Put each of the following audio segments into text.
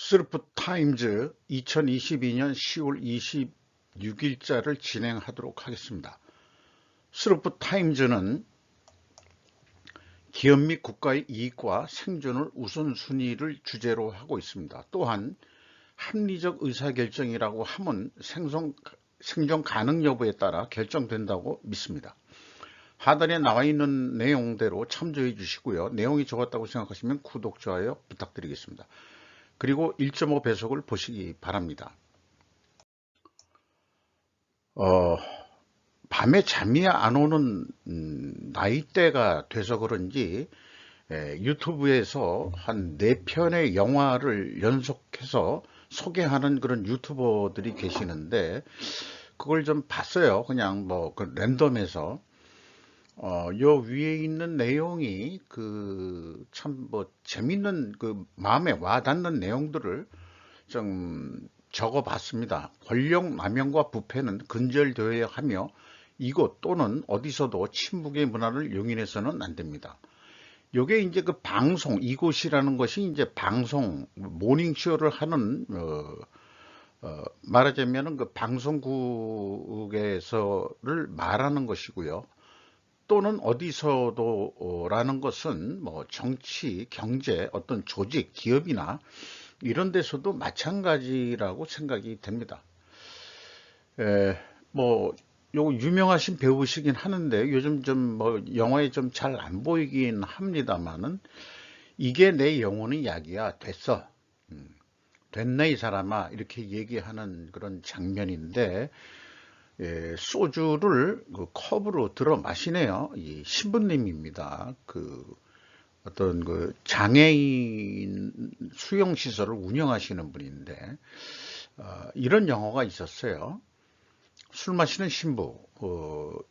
스루프 타임즈 2022년 10월 26일자를 진행하도록 하겠습니다. 스루프 타임즈는 기업 및 국가의 이익과 생존을 우선순위를 주제로 하고 있습니다. 또한 합리적 의사결정이라고 하면 생존 가능 여부에 따라 결정된다고 믿습니다. 하단에 나와 있는 내용대로 참조해 주시고요. 내용이 좋았다고 생각하시면 구독, 좋아요 부탁드리겠습니다. 그리고 1.5배속을 보시기 바랍니다. 밤에 잠이 안 오는 나이대가 돼서 그런지 유튜브에서 한 4편의 영화를 연속해서 소개하는 그런 유튜버들이 계시는데 그걸 좀 봤어요. 그냥 랜덤해서. 요 위에 있는 내용이 참 재밌는 마음에 와닿는 내용들을 좀 적어 봤습니다. 권력 남용과 부패는 근절되어야 하며 이곳 또는 어디서도 침묵의 문화를 용인해서는 안 됩니다. 요게 이제 방송, 이곳이라는 것이 이제 방송, 모닝쇼를 하는, 말하자면은 방송국에서를 말하는 것이고요. 또는 어디서도 라는 것은 정치, 경제, 어떤 조직, 기업이나 이런 데서도 마찬가지라고 생각이 됩니다. 요 유명하신 배우시긴 하는데 요즘 좀 영화에 좀 잘 안 보이긴 합니다만은 이게 내 영혼의 약이야. 됐어. 됐네 이 사람아. 이렇게 얘기하는 그런 장면인데 소주를 컵으로 들어 마시네요. 이 신부님입니다. 어떤 장애인 수용시설을 운영하시는 분인데 이런 영화가 있었어요. 술 마시는 신부.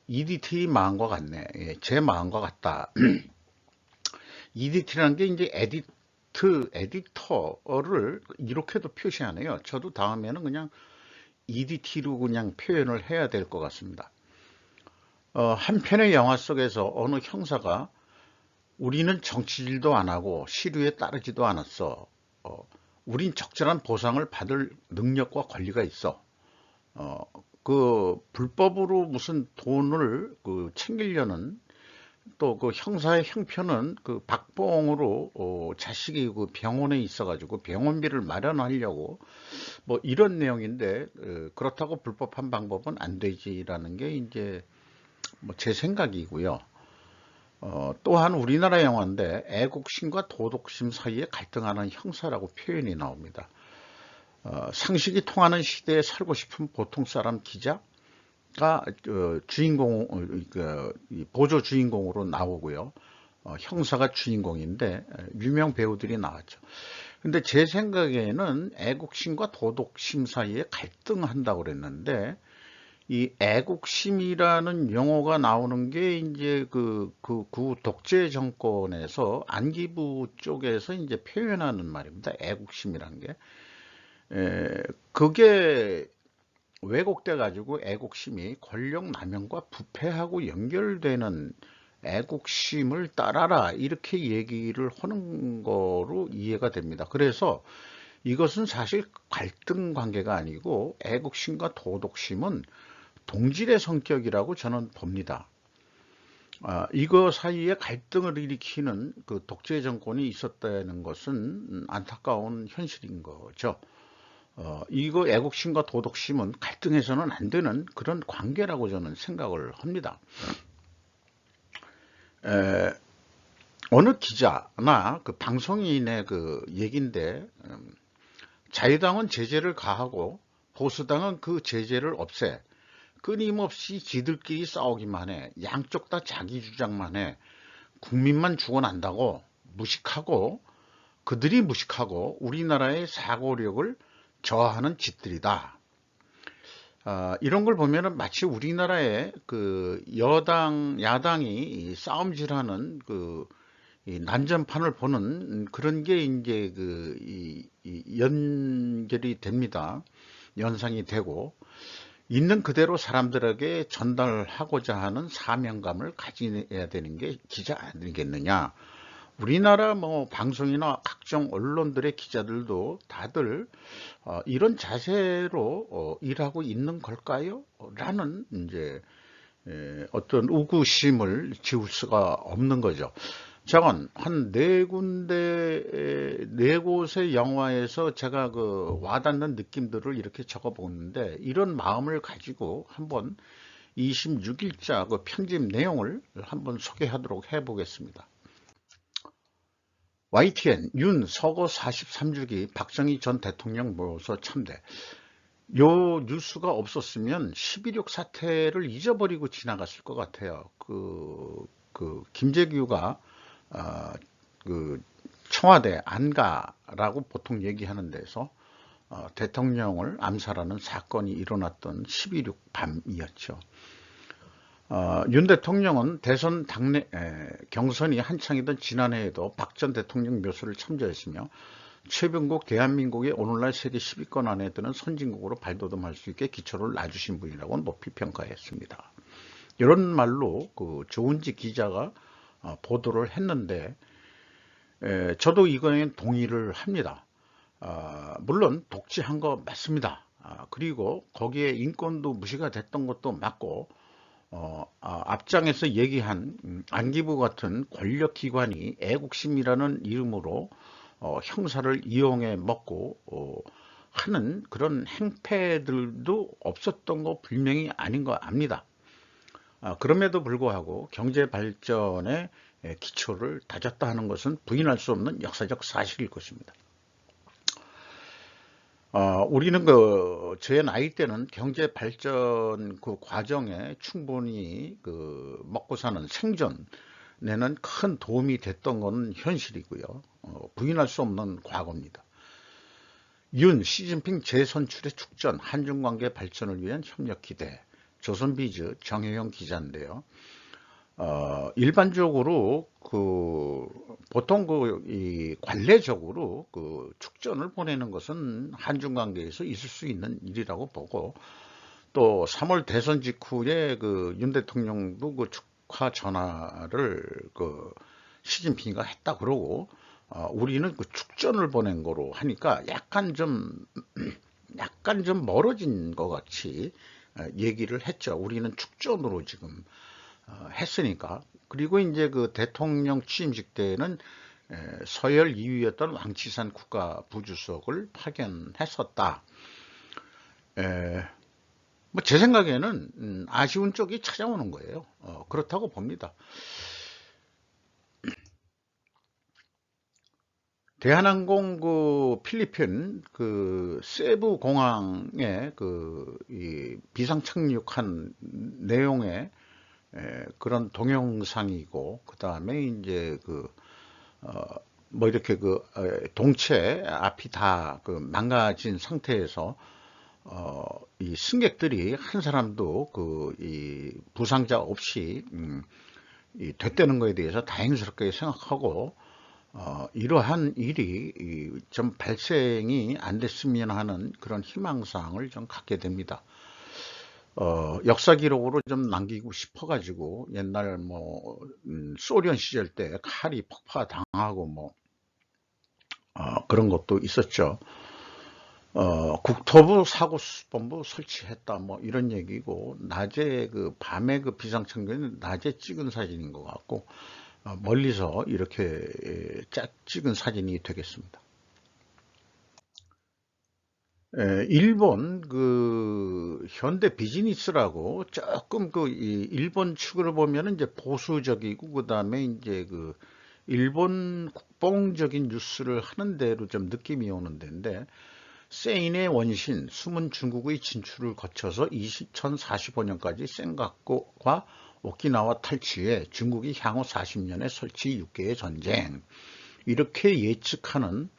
EDT 마음과 같네. 제 마음과 같다. EDT라는 게 이제 에디터를 이렇게도 표시하네요. 저도 다음에는 그냥 EDT로 그냥 표현을 해야 될 것 같습니다. 한 편의 영화 속에서 어느 형사가 우리는 정치질도 안 하고 시류에 따르지도 않았어. 우린 적절한 보상을 받을 능력과 권리가 있어. 불법으로 무슨 돈을 챙기려는 또 형사의 형편은 박봉으로 자식이 병원에 있어가지고 병원비를 마련하려고 이런 내용인데 그렇다고 불법한 방법은 안 되지라는 게 이제 제 생각이고요. 또한 우리나라 영화인데 애국심과 도덕심 사이에 갈등하는 형사라고 표현이 나옵니다. 상식이 통하는 시대에 살고 싶은 보통 사람 기자가 보조 주인공으로 나오고요. 형사가 주인공인데 유명 배우들이 나왔죠. 근데 제 생각에는 애국심과 도덕심 사이에 갈등한다고 그랬는데 이 애국심이라는 용어가 나오는 게 이제 구 독재 정권에서 안기부 쪽에서 이제 표현하는 말입니다. 애국심이란 게. 그게 왜곡돼 가지고 애국심이 권력 남용과 부패하고 연결되는 애국심을 따라라 이렇게 얘기를 하는 거로 이해가 됩니다. 그래서 이것은 사실 갈등 관계가 아니고 애국심과 도덕심은 동질의 성격이라고 저는 봅니다. 이거 사이에 갈등을 일으키는 독재 정권이 있었다는 것은 안타까운 현실인 거죠. 이거 애국심과 도덕심은 갈등해서는 안 되는 그런 관계라고 저는 생각을 합니다. 어느 기자나 방송인의 얘기인데 자유당은 제재를 가하고 보수당은 그 제재를 없애 끊임없이 지들끼리 싸우기만 해. 양쪽 다 자기 주장만 해. 국민만 죽어난다고 무식하고 그들이 무식하고 우리나라의 사고력을 저하하는 짓들이다. 이런 걸 보면은 마치 우리나라의 야당이 싸움질하는 이 난전판을 보는 그런 게 이제 연결이 됩니다. 연상이 되고 있는 그대로 사람들에게 전달하고자 하는 사명감을 가져야 되는 게 기자 아니겠느냐. 우리나라 뭐 방송이나 각종 언론들의 기자들도 다들 이런 자세로 일하고 있는 걸까요? 라는 이제 어떤 의구심을 지울 수가 없는 거죠. 저건 한 네 군데, 네 곳의 영화에서 제가 그 와닿는 느낌들을 이렇게 적어 보는데, 이런 마음을 가지고 한번 26일자 그 편집 내용을 한번 소개하도록 해보겠습니다. YTN 윤 서거 43주기 박정희 전 대통령 모여서 참대. 요 뉴스가 없었으면 11.6 사태를 잊어버리고 지나갔을 것 같아요. 김재규가 그 청와대 안 가라고 보통 얘기하는 데서 대통령을 암살하는 사건이 일어났던 11.6 밤이었죠. 윤 대통령은 대선 당내 경선이 한창이던 지난해에도 박 전 대통령 묘소를 참조했으며 최병국 대한민국의 오늘날 세계 10위권 안에 드는 선진국으로 발돋움할 수 있게 기초를 놔주신 분이라고 높이 평가했습니다. 이런 말로 그 조은지 기자가 보도를 했는데 저도 이거에 동의를 합니다. 물론 독재한 거 맞습니다. 그리고 거기에 인권도 무시가 됐던 것도 맞고 앞장에서 얘기한 안기부 같은 권력기관이 애국심이라는 이름으로 형사를 이용해 먹고 하는 그런 행패들도 없었던 거 분명히 아닌 거 압니다. 그럼에도 불구하고 경제 발전의 기초를 다졌다 하는 것은 부인할 수 없는 역사적 사실일 것입니다. 우리는 저의 나이 때는 경제 발전 그 과정에 충분히 먹고 사는 생존에는 큰 도움이 됐던 건 현실이고요. 부인할 수 없는 과거입니다. 윤, 시진핑 재선출의 축전, 한중관계 발전을 위한 협력 기대, 조선비즈 정혜영 기자인데요. 일반적으로 보통 관례적으로 축전을 보내는 것은 한중 관계에서 있을 수 있는 일이라고 보고, 또 3월 대선 직후에 윤 대통령도 축하 전화를 시진핑이가 했다 그러고, 우리는 축전을 보낸 거로 하니까 약간 좀 멀어진 것 같이 얘기를 했죠. 우리는 축전으로 지금 했으니까. 그리고 이제 대통령 취임식 때는 서열 2위였던 왕치산 국가부주석을 파견했었다. 제 생각에는 아쉬운 쪽이 찾아오는 거예요. 그렇다고 봅니다. 대한항공 필리핀 세부 공항에 이 비상 착륙한 내용의 그런 동영상이고, 그 다음에 이제 이렇게 동체 앞이 다 망가진 상태에서 이 승객들이 한 사람도 이 부상자 없이 됐다는 것에 대해서 다행스럽게 생각하고, 이러한 일이 좀 발생이 안 됐으면 하는 그런 희망사항을 좀 갖게 됩니다. 역사 기록으로 좀 남기고 싶어가지고, 옛날 소련 시절 때 칼이 폭파 당하고 그런 것도 있었죠. 국토부 사고수습본부 설치했다 이런 얘기고, 낮에 밤에 비상청소는 낮에 찍은 사진인 것 같고, 멀리서 이렇게 찍은 사진이 되겠습니다. 일본 현대 비즈니스라고 조금 일본 측으로 보면은 이제 보수적이고, 그다음에 이제 일본 국뽕적인 뉴스를 하는 대로 좀 느낌이 오는 데인데, 세인의 원신 숨은 중국의 진출을 거쳐서 2045년까지 센가쿠와 오키나와 탈취해 중국이 향후 40년에 설치 6개의 전쟁, 이렇게 예측하는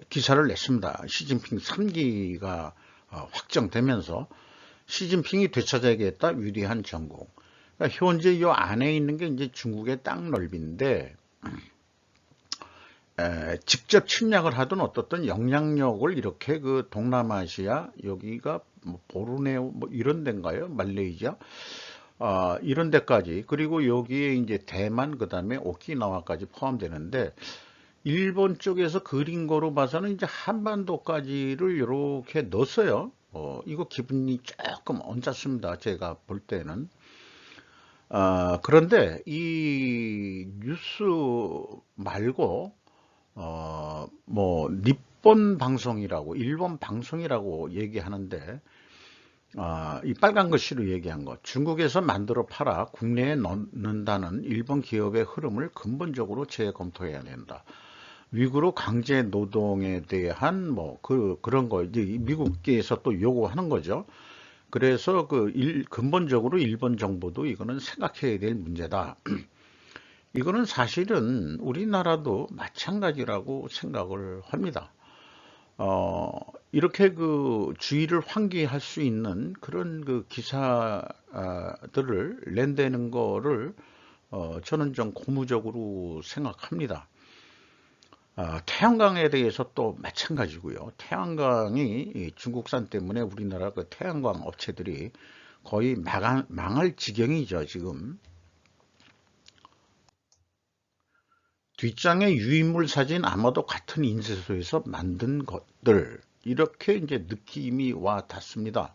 기사를 냈습니다. 시진핑 3기가 확정되면서 시진핑이 되찾아야겠다 위대한 전공. 그러니까 현재 이 안에 있는 게 이제 중국의 땅 넓이인데, 직접 침략을 하든 어떻든 영향력을 이렇게 동남아시아, 여기가 보르네오 이런 데인가요? 말레이시아 이런 데까지, 그리고 여기에 이제 대만, 그 다음에 오키나와까지 포함되는데, 일본 쪽에서 그린 거로 봐서는 이제 한반도까지를 이렇게 넣었어요. 이거 기분이 조금 언짢습니다. 제가 볼 때는. 그런데 이 뉴스 말고, 뭐,日本 방송이라고, 일본 방송이라고 얘기하는데, 이 빨간 글씨로 얘기한 것, 중국에서 만들어 팔아 국내에 넣는다는 일본 기업의 흐름을 근본적으로 재검토해야 된다. 위구르 강제 노동에 대한 그런 거 이제 미국에서 또 요구하는 거죠. 그래서 근본적으로 일본 정부도 이거는 생각해야 될 문제다. 이거는 사실은 우리나라도 마찬가지라고 생각을 합니다. 이렇게 그 주의를 환기할 수 있는 그런 그 기사들을 낸다는 거를 저는 좀 고무적으로 생각합니다. 태양광에 대해서 또 마찬가지고요. 태양광이 중국산 때문에 우리나라 그 태양광 업체들이 거의 망할 지경이죠, 지금. 뒷장의 유인물 사진 아마도 같은 인쇄소에서 만든 것들, 이렇게 이제 느낌이 와 닿습니다.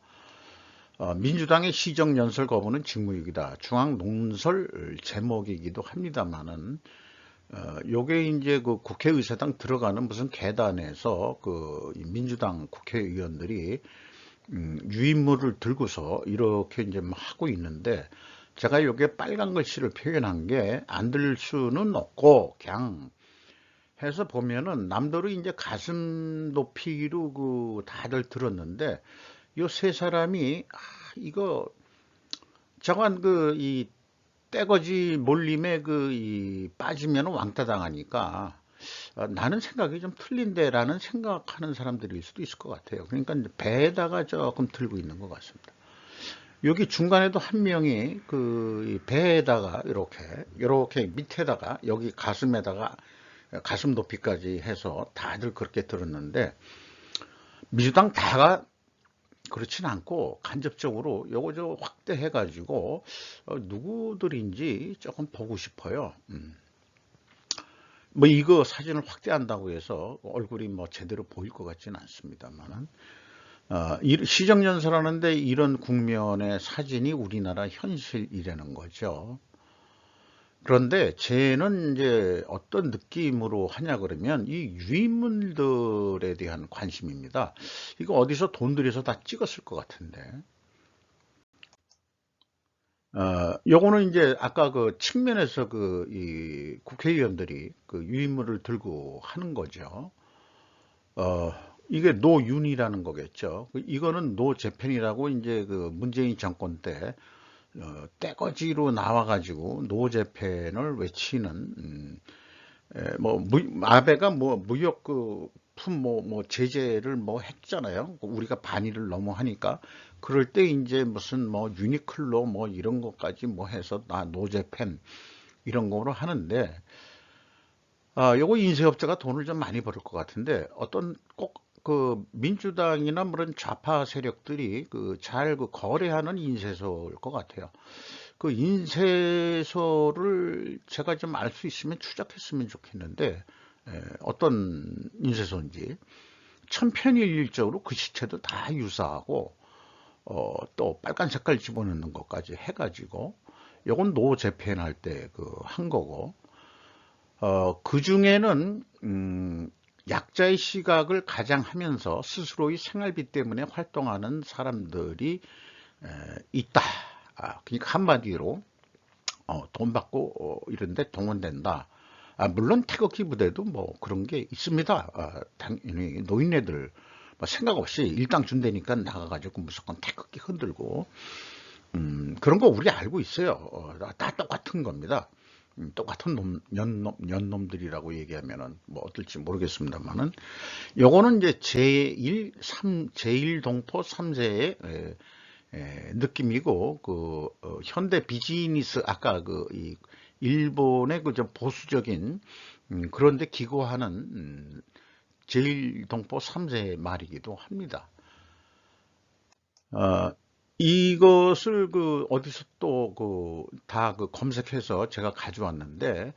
민주당의 시정연설 거부는 직무유기다. 중앙논설 제목이기도 합니다만은, 요게 이제 그 국회의사당 들어가는 무슨 계단에서 그 민주당 국회의원들이 유인물을 들고서 이렇게 이제 막 하고 있는데, 제가 요게 빨간 글씨를 표현한 게 안 들 수는 없고, 그냥 해서 보면은 남들은 이제 가슴 높이로 그 다들 들었는데, 요 세 사람이 이거 저건 이 떼거지 몰림에 이 빠지면 왕따 당하니까, 나는 생각이 좀 틀린데라는 생각하는 사람들일 수도 있을 것 같아요. 그러니까 이제 배에다가 조금 들고 있는 것 같습니다. 여기 중간에도 한 명이 이 배에다가 이렇게 밑에다가 여기 가슴에다가 가슴 높이까지 해서 다들 그렇게 들었는데, 민주당 다가 그렇진 않고 간접적으로 요거 저 확대해 가지고 누구들인지 조금 보고 싶어요. 뭐 이거 사진을 확대한다고 해서 얼굴이 뭐 제대로 보일 것 같지는 않습니다만은, 시정연설하는데 이런 국면의 사진이 우리나라 현실이라는 거죠. 그런데 쟤는 이제 어떤 느낌으로 하냐 그러면 이 유인물들에 대한 관심입니다. 이거 어디서 돈 들여서 다 찍었을 것 같은데. 요거는 이제 아까 그 측면에서 이 국회의원들이 그 유인물을 들고 하는 거죠. 어, 이게 노윤이라는 거겠죠. 이거는 노재팬이라고 이제 그 문재인 정권 때 떼거지로 나와가지고 노재팬을 외치는, 아베가 뭐 무역 품 제재를 했잖아요. 우리가 반일을 너무 하니까. 그럴 때 이제 무슨 유니클로 이런 것까지 해서 노재팬 이런 거로 하는데, 요거 인쇄업자가 돈을 좀 많이 벌을 것 같은데, 어떤 꼭 그 민주당이나 그런 좌파 세력들이 잘 거래하는 인쇄소일 것 같아요. 그 인쇄소를 제가 좀 알 수 있으면 추적했으면 좋겠는데, 어떤 인쇄소인지 천편일률적으로 그 시체도 다 유사하고, 또 빨간 색깔 집어넣는 것까지 해가지고, 요건 노 재팬할 때 한 거고, 그 중에는 약자의 시각을 가장하면서 스스로의 생활비 때문에 활동하는 사람들이 있다. 그러니까 한마디로 돈 받고 이런데 동원된다. 물론 태극기 부대도 그런 게 있습니다. 당연히 노인네들 생각 없이 일당 준다니까 나가가지고 무조건 태극기 흔들고, 그런 거 우리 알고 있어요. 다 똑같은 겁니다. 똑같은 년놈들이라고 얘기하면은 어떨지 모르겠습니다만은, 요거는 이제 제1동포 3세의 느낌이고, 현대 비즈니스, 아까 이 일본의 좀 보수적인, 그런데 기고하는, 제1동포 3세의 말이기도 합니다. 이것을 어디서 또 다 검색해서 제가 가져왔는데,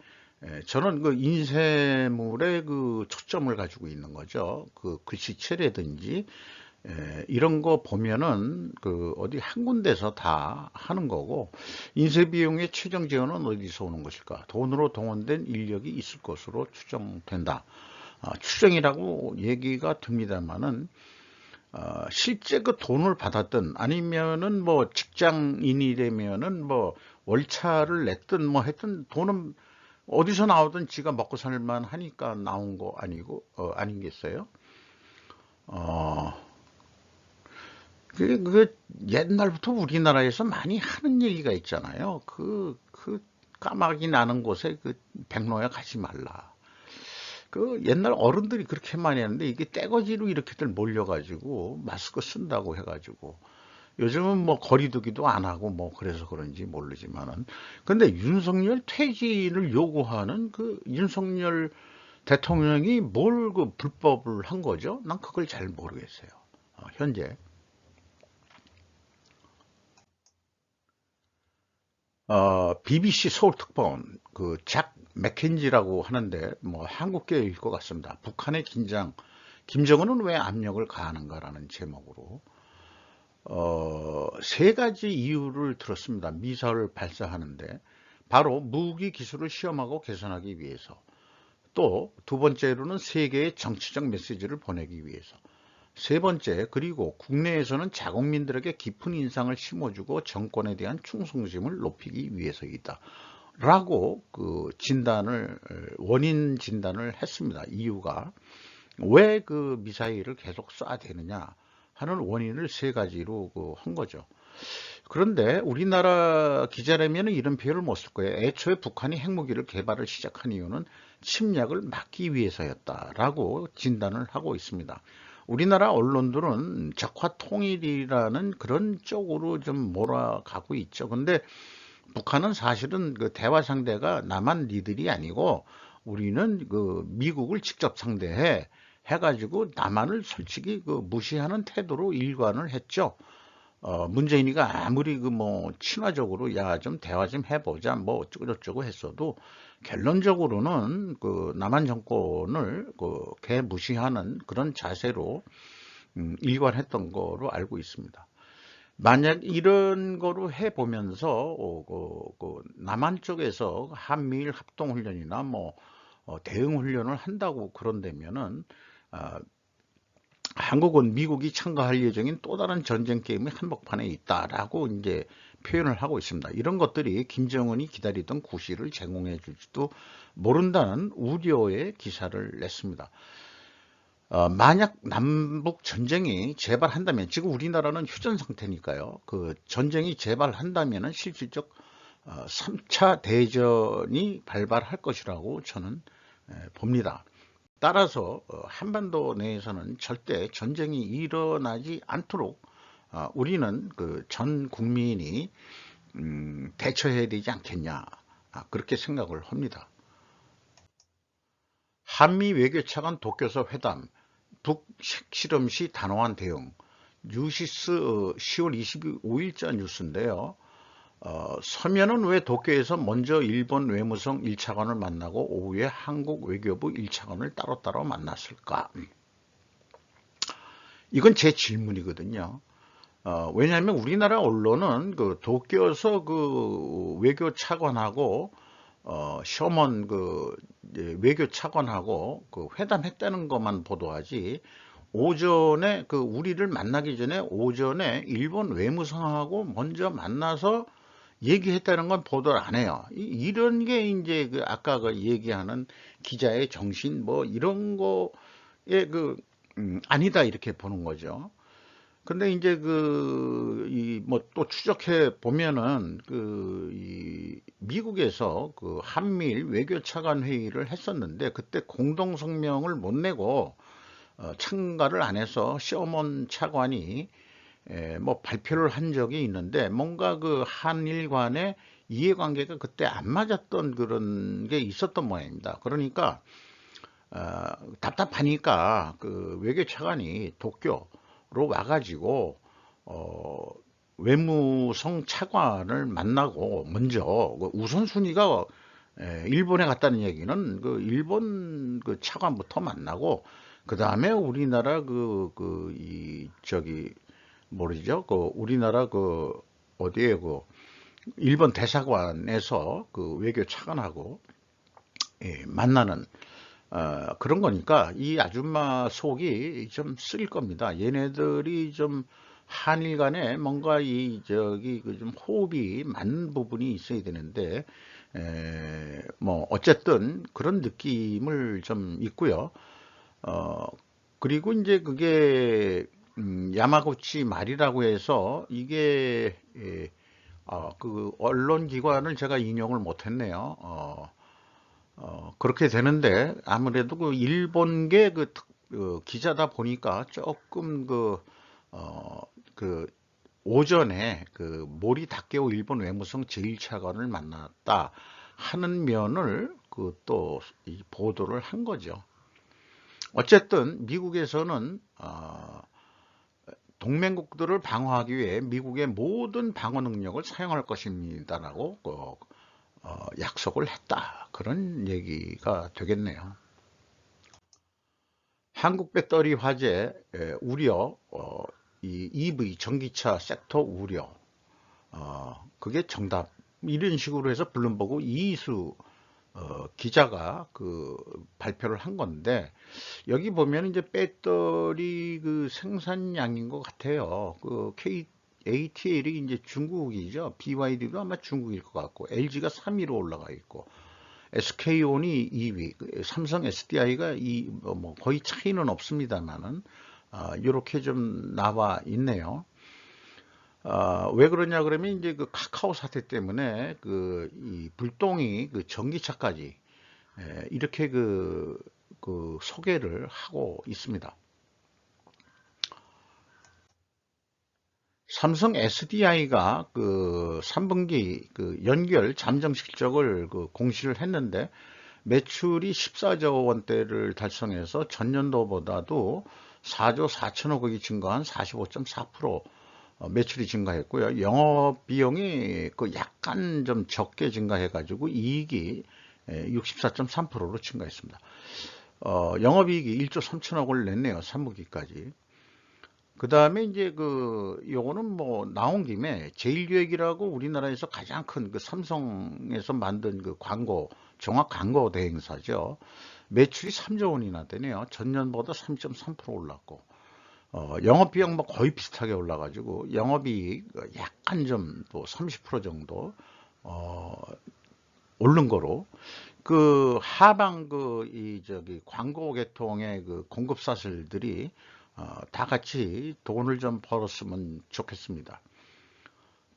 저는 인쇄물에 초점을 가지고 있는 거죠. 글씨체라든지 이런 거 보면은 어디 한 군데서 다 하는 거고, 인쇄 비용의 최종 지원은 어디서 오는 것일까? 돈으로 동원된 인력이 있을 것으로 추정된다. 추정이라고 얘기가 듭니다만은, 실제 돈을 받았든 아니면은 뭐 직장인이라면은 뭐 월차를 냈든 뭐 했든 돈은 어디서 나오든 지가 먹고 살만 하니까 나온 거 아니고 아니겠어요? 어, 옛날부터 우리나라에서 많이 하는 얘기가 있잖아요. 까마귀 나는 곳에 백로야 가지 말라. 옛날 어른들이 그렇게 많이 하는데 이게 떼거지로 이렇게들 몰려가지고 마스크 쓴다고 해가지고 요즘은 뭐 거리두기도 안 하고 뭐 그래서 그런지 모르지만은 근데 윤석열 퇴진을 요구하는 윤석열 대통령이 뭘 불법을 한 거죠? 난 그걸 잘 모르겠어요. 현재 BBC 서울특파원 작 맥켄지라고 하는데 뭐 한국계일 것 같습니다. 북한의 긴장, 김정은은 왜 압력을 가하는가라는 제목으로 세 가지 이유를 들었습니다. 미사를 발사하는데 바로 무기 기술을 시험하고 개선하기 위해서, 또 두 번째로는 세계에 정치적 메시지를 보내기 위해서, 세 번째, 그리고 국내에서는 자국민들에게 깊은 인상을 심어주고 정권에 대한 충성심을 높이기 위해서이다. 라고 원인 진단을 했습니다. 이유가 왜 미사일을 계속 쏴대느냐 하는 원인을 세 가지로 한 거죠. 그런데 우리나라 기자라면 이런 표현을 못 쓸 거예요. 애초에 북한이 핵무기를 개발을 시작한 이유는 침략을 막기 위해서였다라고 진단을 하고 있습니다. 우리나라 언론들은 적화 통일이라는 그런 쪽으로 좀 몰아가고 있죠. 근데 북한은 사실은 대화 상대가 남한 니들이 아니고 우리는 미국을 직접 상대해 해가지고 남한을 솔직히 무시하는 태도로 일관을 했죠. 문재인이가 아무리 뭐 친화적으로 야 좀 대화 좀 해보자 뭐 어쩌고저쩌고 했어도 결론적으로는 남한 정권을 개무시하는 그런 자세로 일관했던 거로 알고 있습니다. 만약 이런 거로 해보면서 남한 쪽에서 한미일 합동훈련이나 뭐 대응훈련을 한다고 그런다면은 어, 한국은 미국이 참가할 예정인 또 다른 전쟁 게임의 한복판에 있다라고 이제 표현을 하고 있습니다. 이런 것들이 김정은이 기다리던 구실을 제공해 줄지도 모른다는 우려의 기사를 냈습니다. 만약 남북 전쟁이 재발한다면, 지금 우리나라는 휴전 상태니까요. 전쟁이 재발한다면 실질적 3차 대전이 발발할 것이라고 저는 봅니다. 따라서 한반도 내에서는 절대 전쟁이 일어나지 않도록 우리는 전 국민이 대처해야 되지 않겠냐, 그렇게 생각을 합니다. 한미 외교차관 도쿄서 회담, 북핵실험 시 단호한 대응, 뉴시스 10월 25일자 뉴스인데요. 서면은 왜 도쿄에서 먼저 일본 외무성 1차관을 만나고 오후에 한국 외교부 1차관을 따로따로 만났을까? 이건 제 질문이거든요. 왜냐하면 우리나라 언론은 도쿄에서 외교 차관하고 셔먼 외교 차관하고 회담했다는 것만 보도하지, 오전에 우리를 만나기 전에 오전에 일본 외무성하고 먼저 만나서 얘기했다는 건 보도를 안 해요. 이런 게 이제 아까 얘기하는 기자의 정신 뭐 이런 거에 아니다 이렇게 보는 거죠. 근데 이제 뭐 또 추적해 보면은 미국에서 한미일 외교차관 회의를 했었는데 그때 공동 성명을 못 내고 참가를 안 해서 셔먼 차관이 뭐 발표를 한 적이 있는데, 뭔가 한일 간의 이해관계가 그때 안 맞았던 그런 게 있었던 모양입니다. 그러니까 답답하니까 외교차관이 도쿄로 와가지고 외무성 차관을 만나고 먼저 그 우선순위가 일본에 갔다는 얘기는 그 일본 그 차관부터 만나고 그 다음에 우리나라 뭐르죠? 그 우리나라 그 어디에 그 일본 대사관에서 그 외교 차관하고 만나는 그런 거니까 이 아줌마 속이 좀 쓰릴 겁니다. 얘네들이 좀 한일 간에 뭔가 그 좀 호흡이 맞는 부분이 있어야 되는데, 뭐, 어쨌든 그런 느낌을 좀 있고요. 어, 그리고 이제 그게, 야마구치 말이라고 해서 이게, 그 언론기관을 제가 인용을 못했네요. 그렇게 되는데 아무래도 그 일본계 기자다 보니까 조금 어, 그 오전에 그 모리 다케오 일본 외무성 제1차관을 만났다 하는 면을 그 또 보도를 한 거죠. 어쨌든 미국에서는 동맹국들을 방어하기 위해 미국의 모든 방어 능력을 사용할 것입니다라고 약속을 했다. 그런 얘기가 되겠네요. 한국 배터리 화재 우려, 이 EV 전기차 섹터 우려, 그게 정답. 이런 식으로 해서 블룸버그 이희수 기자가 그 발표를 한 건데 여기 보면 이제 배터리 그 생산량인 것 같아요. 그 ATL이 이제 중국이죠. BYD도 아마 중국일 것 같고 LG가 3위로 올라가 있고 SK온이 2위, 삼성 SDI가 뭐 거의 차이는 없습니다만은 이렇게 좀 나와 있네요. 왜 그러냐 그러면 이제 그 카카오 사태 때문에 이 불똥이 그 전기차까지 이렇게 그 소개를 하고 있습니다. 삼성 SDI가 그 3분기 그 연결 잠정 실적을 그 공시를 했는데 매출이 14조 원대를 달성해서 전년도보다도 4조 4천억이 증가한 45.4% 매출이 증가했고요. 영업 비용이 그 약간 좀 적게 증가해가지고 이익이 64.3%로 증가했습니다. 영업이익이 1조 3천억을 냈네요. 3분기까지. 그 다음에 이제 요거는 뭐 나온 김에 제일기획이라고 우리나라에서 가장 큰 그 삼성에서 만든 그 종합 광고 대행사죠. 매출이 3조 원이나 되네요. 전년보다 3.3% 올랐고, 영업비용 뭐 거의 비슷하게 올라가지고, 영업이익 약간 좀 또 30% 정도, 오른 거로, 하방 광고 계통의 그 공급사들이 다 같이 돈을 좀 벌었으면 좋겠습니다.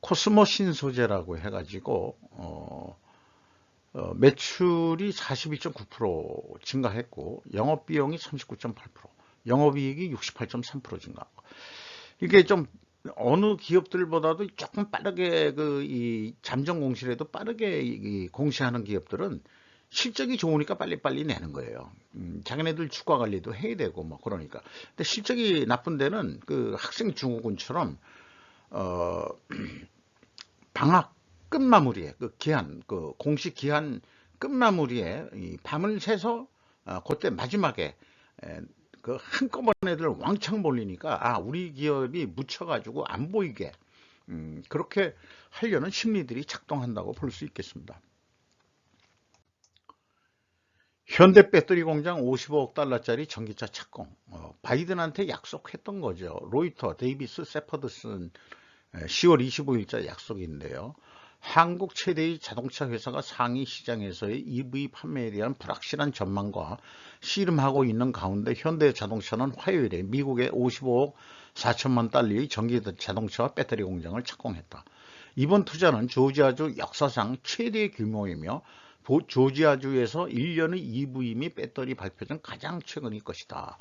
코스모 신소재라고 해가지고 매출이 42.9% 증가했고 영업비용이 39.8%, 영업이익이 68.3% 증가하고 이게 좀 어느 기업들보다도 조금 빠르게 이 잠정 공시라도 빠르게 공시하는 기업들은 실적이 좋으니까 빨리빨리 내는 거예요. 자기네들 주가 관리도 해야 되고 뭐 그러니까. 근데 실적이 나쁜 데는 그 학생 증후군처럼 방학 끝마무리에 공식 기한 끝마무리에 이 밤을 새서 그때 마지막에 그 한꺼번에들 왕창 몰리니까 우리 기업이 묻혀가지고 안 보이게 그렇게 하려는 심리들이 작동한다고 볼 수 있겠습니다. 현대 배터리 공장 55억 달러짜리 전기차 착공. 바이든한테 약속했던 거죠. 로이터, 데이비스, 세퍼드슨 10월 25일자 약속인데요. 한국 최대의 자동차 회사가 상위 시장에서의 EV 판매에 대한 불확실한 전망과 씨름하고 있는 가운데 현대자동차는 화요일에 미국의 55억 4천만 달러의 전기 자동차와 배터리 공장을 착공했다. 이번 투자는 조지아주 역사상 최대 규모이며 조지아주에서 1년의 EV 및 배터리 발표 중 가장 최근의 것이다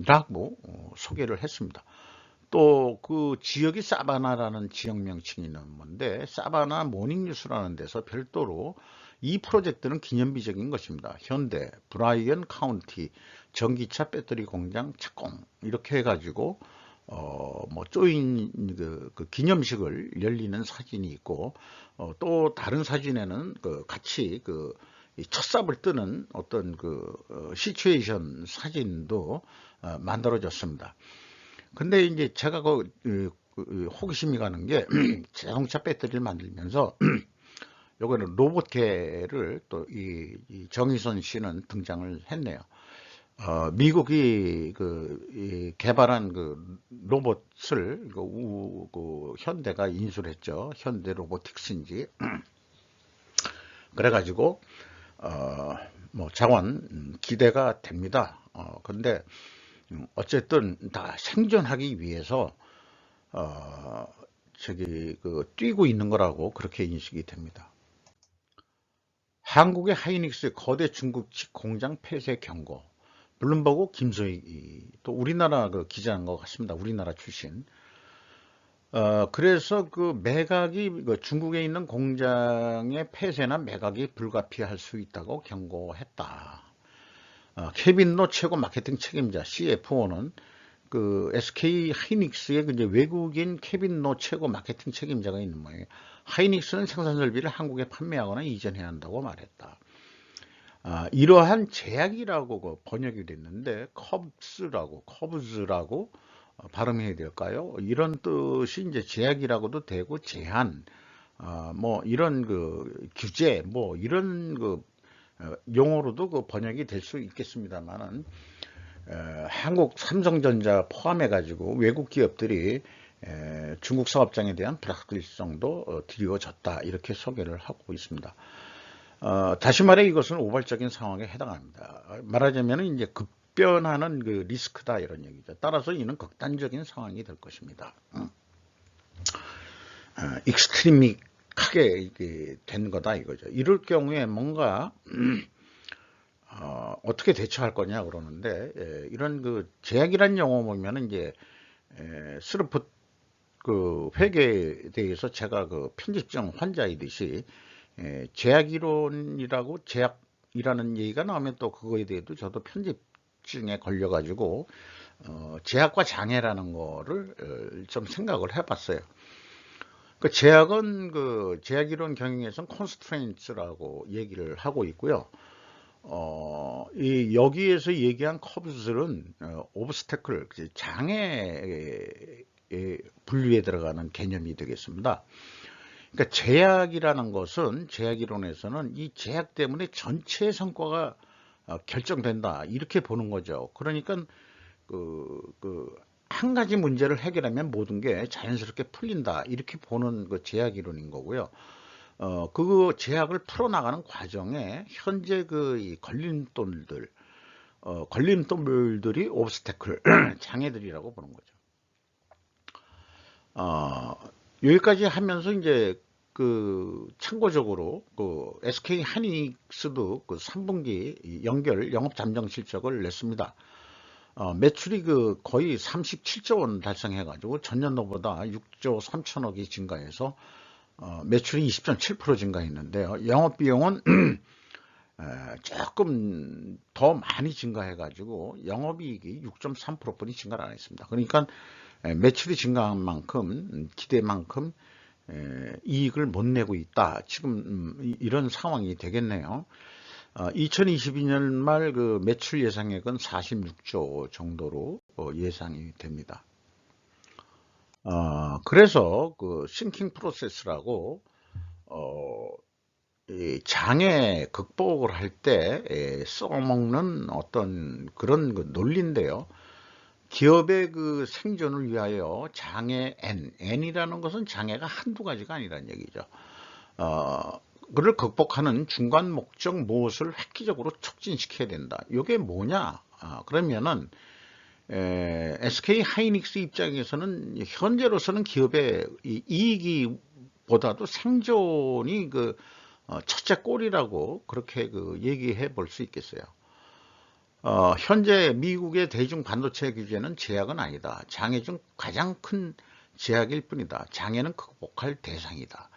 라고 소개를 했습니다. 또 그 지역이 사바나라는 지역 명칭이 있는 건데 사바나 모닝뉴스라는 데서 별도로 이 프로젝트는 기념비적인 것입니다. 현대 브라이언 카운티 전기차 배터리 공장 착공 이렇게 해가지고 뭐 조인 그 기념식을 열리는 사진이 있고, 또 다른 사진에는 같이 이 첫삽을 뜨는 어떤 시츄에이션 사진도 만들어졌습니다. 근데 이제 제가 호기심이 가는 게 자동차 배터리를 만들면서 요거는 로봇계를 또 이 정의선 씨는 등장을 했네요. 미국이 이 개발한 로봇을 현대가 인수를 했죠. 현대 로보틱스인지. 그래가지고 뭐 자원 기대가 됩니다. 근데 어쨌든 다 생존하기 위해서 뛰고 있는 거라고 그렇게 인식이 됩니다. 한국의 하이닉스 거대 중국식 공장 폐쇄 경고. 블룸버그 김소희, 또 우리나라 기자인 것 같습니다. 우리나라 출신. 그래서 매각이 중국에 있는 공장의 폐쇄나 매각이 불가피할 수 있다고 경고했다. 케빈 로 최고 마케팅 책임자 CFO는 SK 하이닉스의 이제 외국인 케빈 로 최고 마케팅 책임자가 있는 모양이에요. 하이닉스는 생산 설비를 한국에 판매하거나 이전해야 한다고 말했다. 이러한 제약이라고 번역이 됐는데 커브즈라고 발음해야 될까요? 이런 뜻이 이제 제약이라고도 되고 제한, 뭐 이런 규제, 뭐 이런 용어로도 번역이 될 수 있겠습니다만은, 한국 삼성전자 포함해 가지고 외국 기업들이 중국 사업장에 대한 불확실성도 드리워졌다, 이렇게 소개를 하고 있습니다. 다시 말해 이것은 우발적인 상황에 해당합니다. 말하자면 이제 급변하는 리스크다, 이런 얘기죠. 따라서 이는 극단적인 상황이 될 것입니다. 익스트림하게 된 거다, 이거죠. 이럴 경우에 뭔가 어떻게 대처할 거냐 그러는데, 이런 제약이란 용어 보면은 이제 스르프 회계에 대해서 제가 편집증 환자이듯이 제약이론이라고 제약이라는 얘기가 나오면 또 그거에 대해서 저도 편집증에 걸려가지고 제약과 장애라는 거를 좀 생각을 해봤어요. 제약은 제약이론 경영에서는 constraints라고 얘기를 하고 있고요. 여기에서 얘기한 커브들은 obstacle, 장애에 분류에 들어가는 개념이 되겠습니다. 그러니까 제약이라는 것은 제약이론에서는 이 제약 때문에 전체 성과가 결정된다, 이렇게 보는 거죠. 그러니까 한 가지 문제를 해결하면 모든 게 자연스럽게 풀린다, 이렇게 보는 제약이론인 거고요. 그 제약을 풀어나가는 과정에 현재 이 걸림돌들이 오브스테클, 장애들이라고 보는 거죠. 여기까지 하면서 이제 참고적으로 SK 하이닉스도 3분기 연결 영업 잠정 실적을 냈습니다. 매출이 거의 37조 원 달성해 가지고 전년도보다 6조 3천억이 증가해서 매출이 20.7% 증가했는데요. 영업 비용은 조금 더 많이 증가해 가지고 영업이익이 6.3%뿐이 증가를 안 했습니다. 그러니까 매출이 증가한 만큼 기대만큼 이익을 못 내고 있다, 지금 이런 상황이 되겠네요. 2022년 말 매출 예상액은 46조 정도로 예상이 됩니다. 그래서 싱킹 프로세스라고 이 장애 극복을 할 때 써먹는 어떤 그런 논리인데요. 기업의 생존을 위하여 장애 N이라는 것은 장애가 한두 가지가 아니라는 얘기죠. 그를 극복하는 중간 목적 무엇을 획기적으로 촉진시켜야 된다. 이게 뭐냐? 그러면은 SK 하이닉스 입장에서는 현재로서는 기업의 이익이보다도 생존이 첫째 골이라고 그렇게 얘기해 볼 수 있겠어요. 현재 미국의 대중 반도체 규제는 제약은 아니다. 장애 중 가장 큰 제약일 뿐이다. 장애는 극복할 대상이다.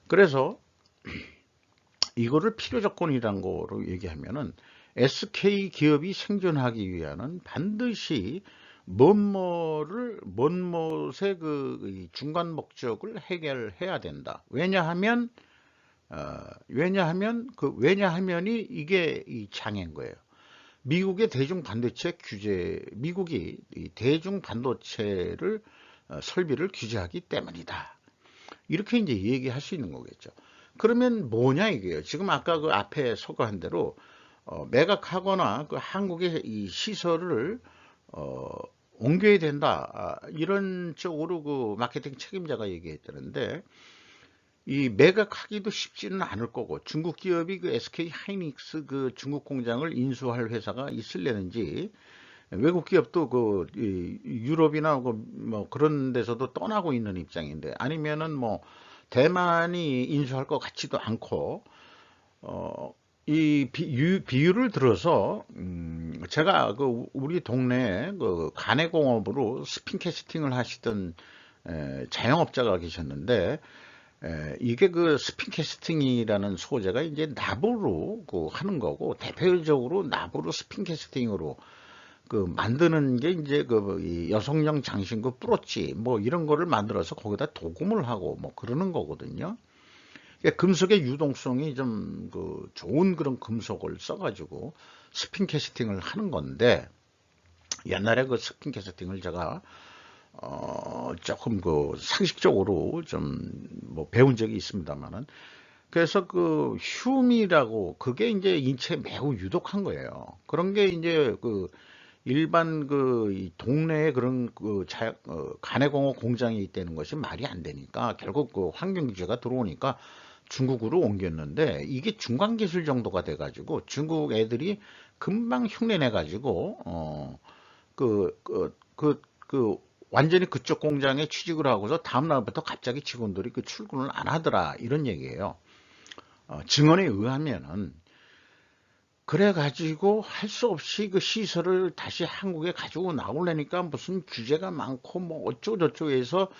그래서 이거를 필요 조건이란 거로 얘기하면은 SK 기업이 생존하기 위해서는 반드시 멋의 이 중간 목적을 해결해야 된다. 왜냐하면이 이게 이 장애인 거예요. 미국의 대중 반도체 규제, 미국이 이 대중 반도체를 설비를 규제하기 때문이다. 이렇게 이제 얘기할 수 있는 거겠죠. 그러면 뭐냐 이게요. 지금 아까 그 앞에 소개한 대로 매각하거나 그 한국의 이 시설을 어, 옮겨야 된다. 이런 쪽으로 그 마케팅 책임자가 얘기했다는데 이 매각하기도 쉽지는 않을 거고 중국 기업이 그 SK 하이닉스 그 중국 공장을 인수할 회사가 있을려는지 외국 기업도 그 유럽이나 뭐 그런 데서도 떠나고 있는 입장인데 아니면은 뭐 대만이 인수할 것 같지도 않고 이 비유를 들어서 제가 그 우리 동네에 그 가내공업으로 스핀 캐스팅을 하시던 자영업자가 계셨는데 이게 그 스핀 캐스팅이라는 소재가 이제 나부로 그 하는 거고 대표적으로 나부로 스핀 캐스팅으로 그 만드는 게 이제 그 여성용 장신구 브로치 뭐 이런 거를 만들어서 거기다 도금을 하고 뭐 그러는 거거든요. 금속의 유동성이 좀 그 좋은 그런 금속을 써가지고 스핀 캐스팅을 하는 건데 옛날에 그 스핀 캐스팅을 제가 조금 그 상식적으로 좀 뭐 배운 적이 있습니다만은 그래서 그 흉이라고 그게 이제 인체에 매우 유독한 거예요. 그런 게 이제 그 일반 그 동네에 그런 그 가내공업 공장이 있다는 것이 말이 안 되니까 결국 그 환경 규제가 들어오니까 중국으로 옮겼는데 이게 중간 기술 정도가 돼가지고 중국 애들이 금방 흉내내 가지고 그 완전히 그쪽 공장에 취직을 하고서 다음 날부터 갑자기 직원들이 그 출근을 안 하더라 이런 얘기예요. 증언에 의하면은 그래가지고 할 수 없이 그 시설을 다시 한국에 가지고 나오려니까 무슨 규제가 많고 뭐 어쩌고저쩌고 해서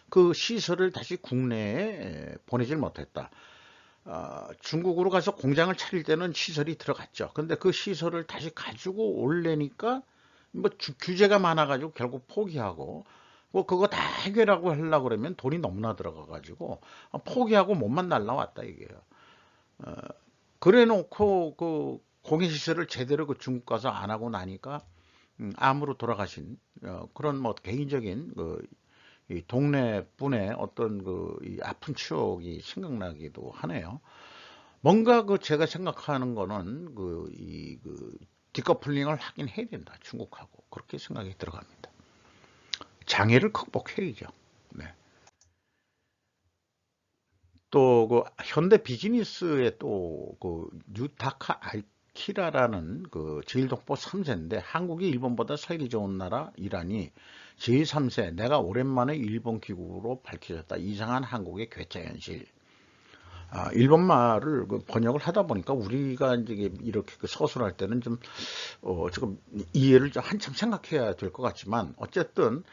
그 시설을 다시 국내에 보내질 못했다. 중국으로 가서 공장을 차릴 때는 시설이 들어갔죠. 근데 그 시설을 다시 가지고 올래니까 뭐 규제가 많아가지고 결국 포기하고 뭐 그거 다 해결하고 하려고 그러면 돈이 너무나 들어가가지고 포기하고 몸만 날라왔다 이게요. 그래 놓고 그 공해시설을 제대로 그 중국 가서 안 하고 나니까 암으로 돌아가신 그런 뭐 개인적인 이 동네 분의 어떤 이 아픈 추억이 생각나기도 하네요. 뭔가 그 제가 생각하는 거는 디커플링을 하긴 해야 된다. 중국하고. 그렇게 생각이 들어갑니다. 장애를 극복해야죠. 네. 또 그 현대 비즈니스의 또 그 유타카 아키라라는 그 제1독보 3세인데 한국이 일본보다 살기 좋은 나라 이란이 제3세 내가 오랜만에 일본 귀국으로 밝혀졌다. 이상한 한국의 괴짜 현실. 일본말을 그 번역을 하다 보니까 우리가 이제 이렇게 그 서술할 때는 좀 조금 이해를 좀 한참 생각해야 될 것 같지만 어쨌든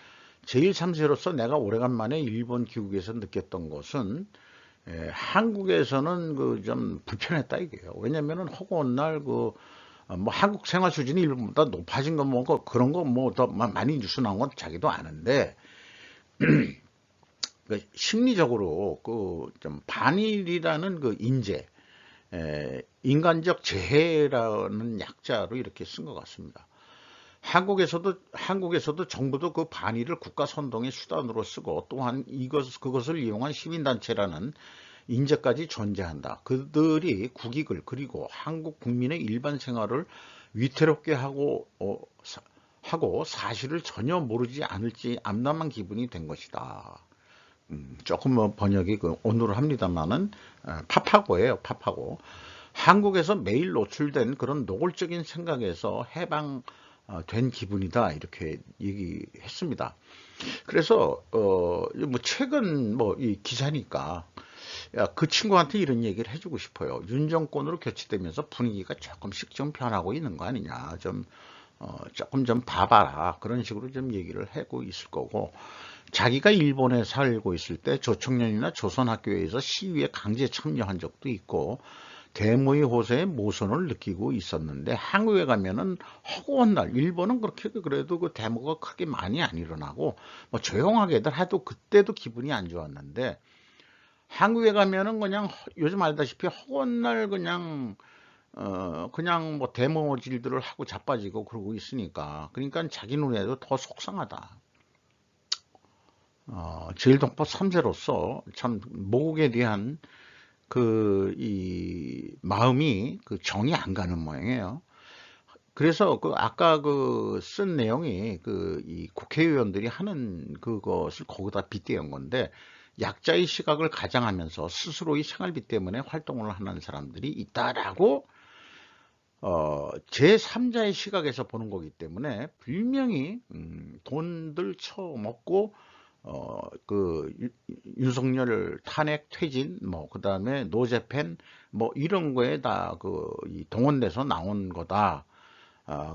제1 3세로서 내가 오래간만에 일본 귀국에서 느꼈던 것은 한국에서는 그 좀 불편했다 이게요. 왜냐면은 허구한 날 뭐 한국 생활 수준이 일본보다 높아진 거 뭐 그런 거 뭐 더 많이 뉴스 나온 건 자기도 아는데 심리적으로 그 좀 반일이라는 그 인재 인간적 재해라는 약자로 이렇게 쓴 것 같습니다. 한국에서도 정부도 그 반일을 국가 선동의 수단으로 쓰고 또한 그것을 이용한 시민단체라는 인재까지 존재한다. 그들이 국익을 그리고 한국 국민의 일반 생활을 위태롭게 하고 사실을 전혀 모르지 않을지 암담한 기분이 된 것이다. 조금 뭐 번역이 온누를 합니다만은 파파고예요. 파파고. 한국에서 매일 노출된 그런 노골적인 생각에서 해방된 기분이다 이렇게 얘기했습니다. 그래서 뭐 최근 뭐 이 기사니까 그 친구한테 이런 얘기를 해주고 싶어요. 윤 정권으로 교체되면서 분위기가 조금씩 좀 변하고 있는 거 아니냐. 조금 좀 봐봐라. 그런 식으로 좀 얘기를 하고 있을 거고. 자기가 일본에 살고 있을 때 조청년이나 조선학교에서 시위에 강제 참여한 적도 있고 대모의 호세의 모선을 느끼고 있었는데 한국에 가면은 허구한 날, 일본은 그렇게 그래도 그 데모가 크게 많이 안 일어나고 뭐 조용하게들 해도 그때도 기분이 안 좋았는데 한국에 가면은 그냥 요즘 알다시피 허구한 날 그냥 그냥 뭐 데모질들을 하고 자빠지고 그러고 있으니까 그러니까 자기 눈에도 더 속상하다. 제일동포 3세로서 참 모국에 대한 이 마음이 정이 안 가는 모양이에요. 그래서 아까 쓴 내용이 이 국회의원들이 하는 그것을 거기다 빗대은 건데 약자의 시각을 가장하면서 스스로의 생활비 때문에 활동을 하는 사람들이 있다라고 제3자의 시각에서 보는 거기 때문에 분명히 돈들 쳐먹고 윤석열 탄핵 퇴진 그 다음에 노재팬 이런 거에 다 이 동원돼서 나온 거다.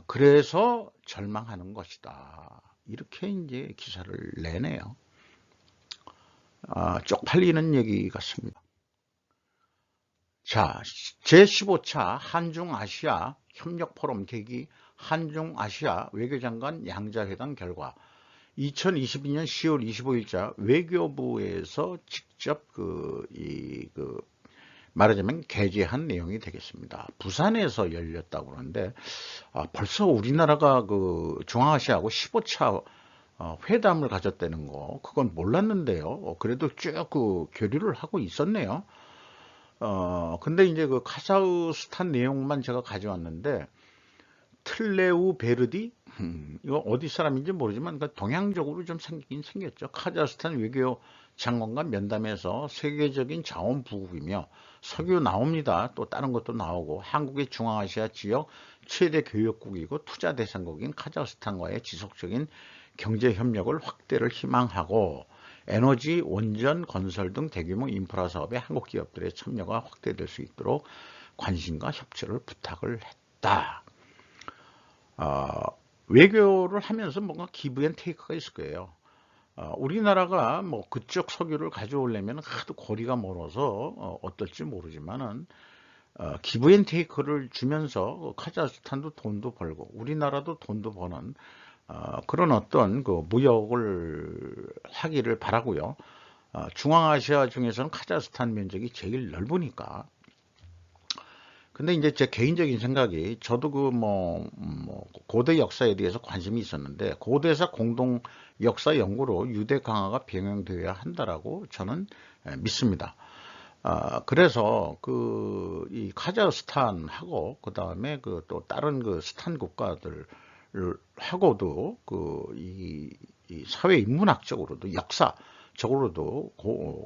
그래서 절망하는 것이다. 이렇게 이제 기사를 내네요. 쪽팔리는 얘기 같습니다. 자, 제15차 한중아시아 협력포럼 계기 한중아시아 외교장관 양자회담 결과 2022년 10월 25일자 외교부에서 직접 말하자면 게재한 내용이 되겠습니다. 부산에서 열렸다고 그러는데 벌써 우리나라가 중앙아시아하고 15차 회담을 가졌다는 거 그건 몰랐는데요. 그래도 쭉 교류를 하고 있었네요. 근데 이제 카자흐스탄 내용만 제가 가져왔는데 틀레우 베르디 이거 어디 사람인지 모르지만 동양적으로 좀 생기긴 생겼죠. 카자흐스탄 외교 장관과 면담에서 세계적인 자원 부국이며 석유 나옵니다. 또 다른 것도 나오고 한국의 중앙아시아 지역 최대 교역국이고 투자 대상국인 카자흐스탄과의 지속적인 경제 협력을 확대를 희망하고 에너지, 원전, 건설 등 대규모 인프라 사업에 한국 기업들의 참여가 확대될 수 있도록 관심과 협조를 부탁을 했다. 외교를 하면서 뭔가 기브 앤 테이크가 있을 거예요. 우리나라가 그쪽 석유를 가져오려면 하도 거리가 멀어서 어떨지 모르지만은 기브 앤 테이크를 주면서 카자흐스탄도 돈도 벌고 우리나라도 돈도 버는 그런 어떤 무역을 하기를 바라고요. 중앙아시아 중에서는 카자흐스탄 면적이 제일 넓으니까. 근데 이제 제 개인적인 생각이 저도 고대 역사에 대해서 관심이 있었는데 고대사 공동 역사 연구로 유대 강화가 병행되어야 한다라고 저는 믿습니다. 그래서 이 카자흐스탄하고 그 다음에 또 다른 스탄 국가들 하고도 이 사회 인문학적으로도 역사적으로도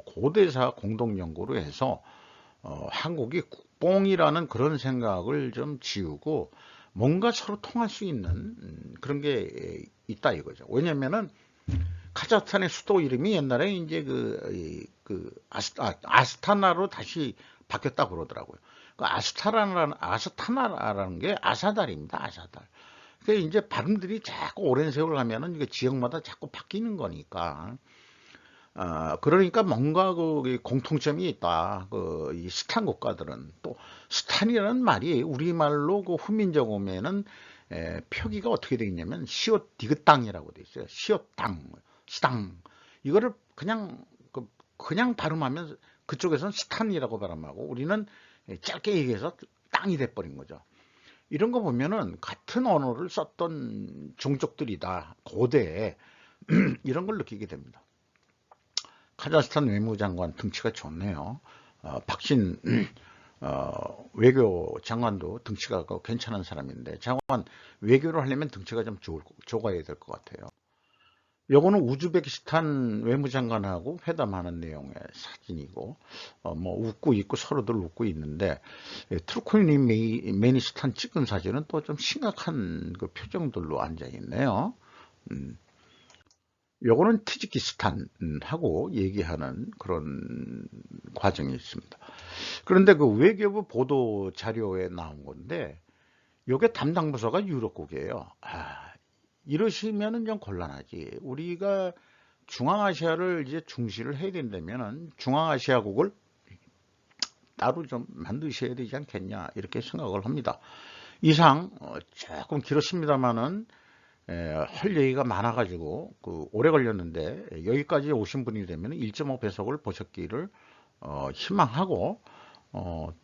고대사 공동 연구로 해서 한국이 국뽕이라는 그런 생각을 좀 지우고 뭔가 서로 통할 수 있는 그런 게 있다 이거죠. 왜냐면은 카자흐스탄의 수도 이름이 옛날에 이제 아스타나로 다시 바뀌었다 그러더라고요. 아스타나라는 게 아사달입니다. 아사달. 그러니까 이제 발음들이 자꾸 오랜 세월 가면은 이게 지역마다 자꾸 바뀌는 거니까. 그러니까 뭔가 공통점이 있다. 이 스탄 국가들은 또 스탄이라는 말이 우리말로 훈민적 어면은 표기가 어떻게 되겠냐면 시옷 디귿 땅이라고 돼 있어요. 시옷 땅, 스땅. 이거를 그냥 발음하면 그쪽에서는 스탄이라고 발음하고 우리는 짧게 얘기해서 땅이 돼버린 거죠. 이런 거 보면은 같은 언어를 썼던 종족들이다. 고대에 이런 걸 느끼게 됩니다. 카자흐스탄 외무장관 등치가 좋네요. 박신 외교 장관도 등치가 괜찮은 사람인데 장관 외교를 하려면 등치가 좀 좋아야 될 것 같아요. 요거는 우즈베키스탄 외무장관하고 회담하는 내용의 사진이고 웃고 있고 서로들 웃고 있는데 투르크메니스탄 찍은 사진은 또 좀 심각한 표정들로 앉아 있네요. 요거는 티지키스탄하고 얘기하는 그런 과정이 있습니다. 그런데 외교부 보도 자료에 나온 건데 요게 담당 부서가 유럽국이에요. 이러시면은 좀 곤란하지. 우리가 중앙아시아를 이제 중시를 해야 된다면은 중앙아시아국을 따로 좀 만드셔야 되지 않겠냐 이렇게 생각을 합니다. 이상 조금 길었습니다만은 할 얘기가 많아가지고 오래 걸렸는데 여기까지 오신 분이 되면 1.5 배속을 보셨기를 희망하고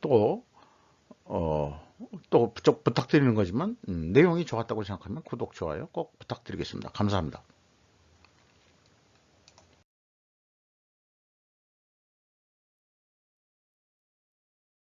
또 부탁드리는 거지만 내용이 좋았다고 생각하면 구독, 좋아요 꼭 부탁드리겠습니다. 감사합니다.